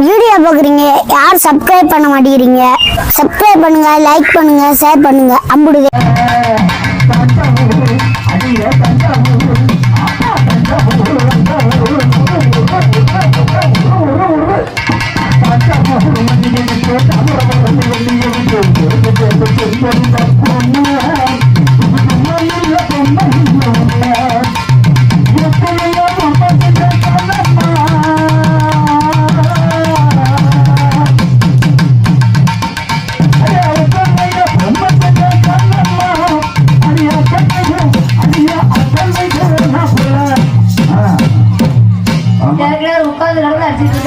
Video பார்க்குறீங்க, யார் subscribe பண்ண மாட்டேங்கிறீங்க? சப்ஸ்கிரைப் பண்ணுங்க, லைக் பண்ணுங்க, ஷேர் பண்ணுங்க. அம்புடுதே. உட்காந்து நடந்து அடிச்சுட்டு